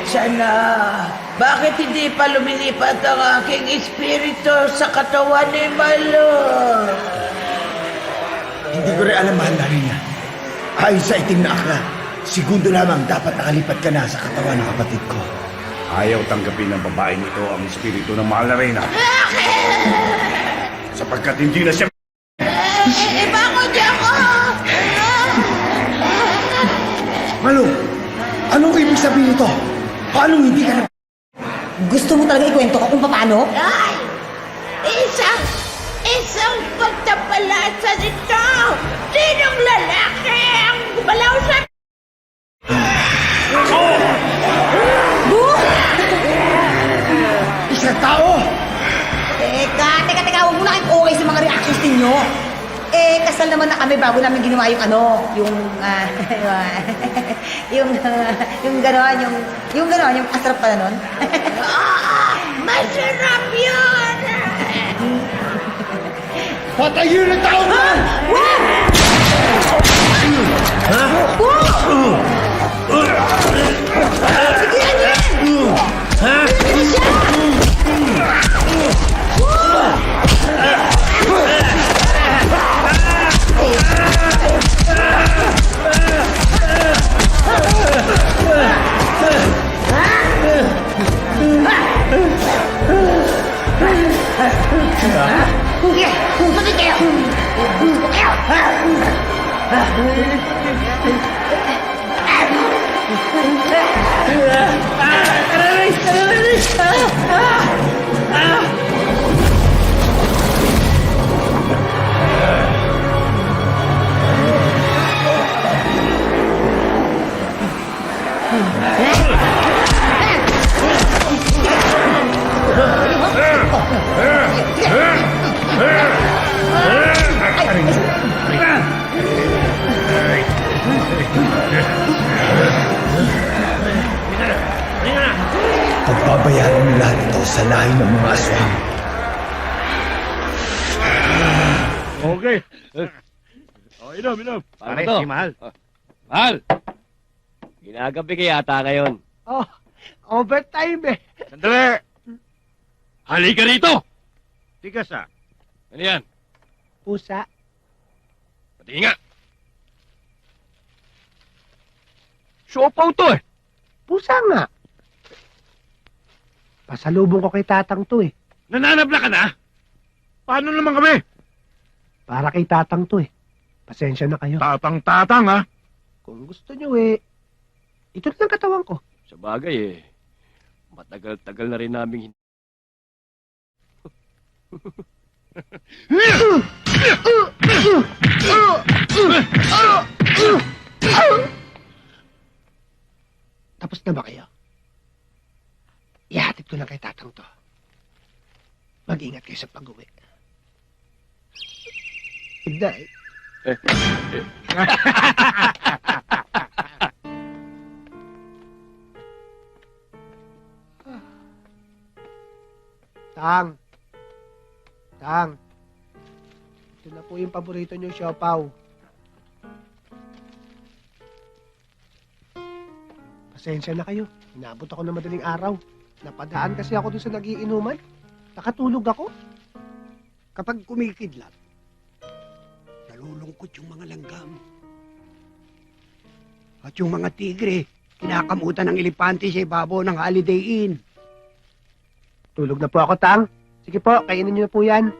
Sana, bakit hindi pa lumilipat ang aking espiritu sa katawan ni Malo? Hindi ko rin alam, mahal na rin yan. Ayon sa itim na akla, segundo lamang dapat nakalipat ka na sa katawan ng kapatid ko. Ayaw tanggapin ng babaeng ito ang espiritu ng mahal na reyna. Sapagkat hindi na siya... Ibangon niyo ako! Malo, anong ibig sabihin nito? Paano hindi ka na... Gusto mo talaga ikwento ko kung paano? Ay! Isang pagtapalasa nito! Sinong lalaki ang gumalaw sa... Isang tao! Teka, huwag mo na kayo okay sa mga reactions ninyo. Kasal naman na kami bago namin ginawa yung yung gano'n, yung asarap pala nun. Masarap yun! Patayin ang tao mo! Pagbabayaran mo lahat ito sa lahi ng mga aswang. Okay. Inom. Pare, to? si Mahal. Mahal! Ginagabi ka yata ngayon. Oh, overtime eh. Sandali! Halika rito! Tigas ah. Ano yan? Pusa. Pati nga! Siopaw to eh! Pusa nga. Pasalubong ko kay tatang to eh. Nananabla ka na? Paano naman kami? Para kay tatang to eh. Pasensya na kayo. Tatang-tatang ha? Kung gusto nyo eh, ito lang katawan ko. Sa bagay eh, matagal-tagal na rin namin hindi. Tapos na ba kayo? Ihatid ko na kay tatang to. Mag-ingat kayo sa pag-uwi. Good night. Tang. Ito na po yung paborito niyong siopaw. Pasensya na kayo. Inabot ako ng madaling araw. Napadaan kasi ako dun sa nagiinuman. Nakatulog ako. Kapag kumikidlat, nalulungkot yung mga langgam. At yung mga tigre, kinakamutan ng elepante sa ibabaw ng Holiday Inn. Tulog na po ako, Tang. Sige po, kainin niyo na po yan.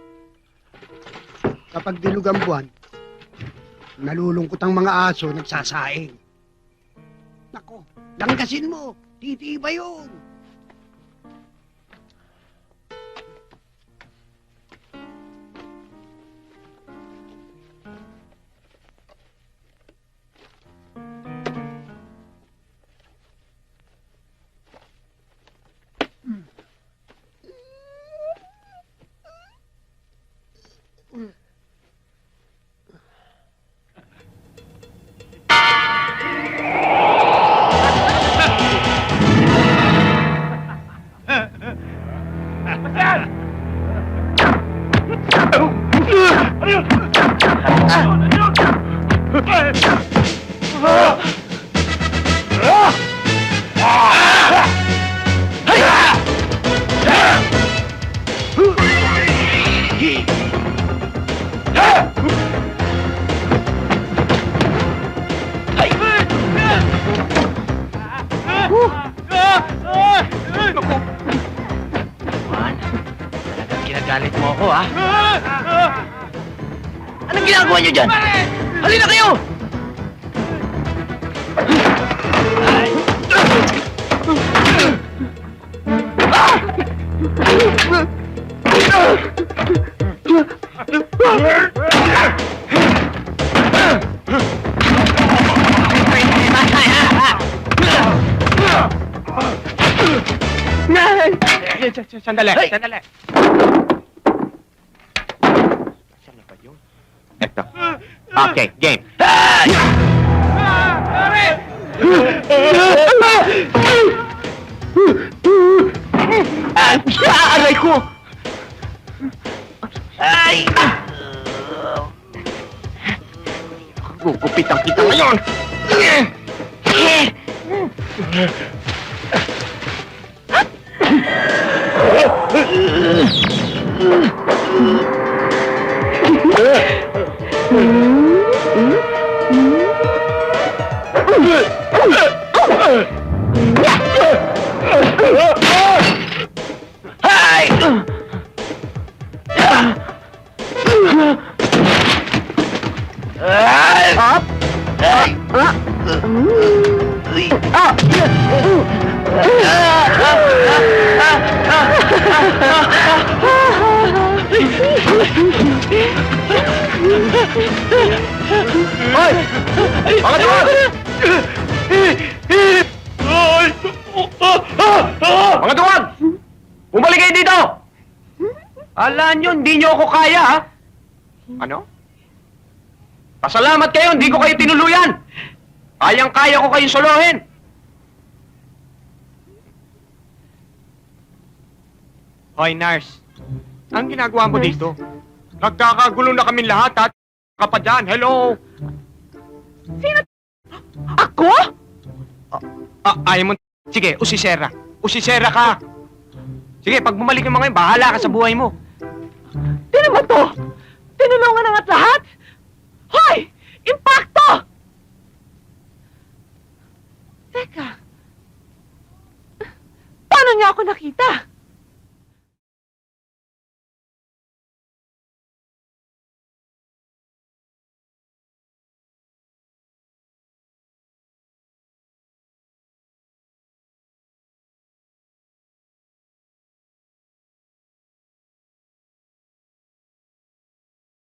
Kapag dilug ang buwan, nalulungkot ang mga aso nagsasaing. Nako, langgasin mo, titiba yun. Anong ginagawa niyo dyan? Halina kayo! Sandali, sandali. Saan na ba yun? Eto. Okay, game. Aray ko! Ay! Gugupitan kita ngayon! Hay! Up! Hoy! Mga tuwag! Mga tuwag! Bumalik kayo dito! Alam nyo, hindi nyo ako kaya, ha? Ano? Pasalamat kayo, hindi ko kayo tinuluyan! Kayang-kaya ko kayong solohin! Hoy, Nars. Ang ginagawa mo dito? Nagkakagulo na kami lahat, ha? Ka pa dyan, hello? Ako? Ayaw mo. Sige, usisera. Usisera ka. Sige, pag bumalik yung mga yun, bahala ka sa buhay mo. Tinan mo to? Tinulungan na nga't lahat? Hoy! Impacto! Teka. Paano niya ako nakita?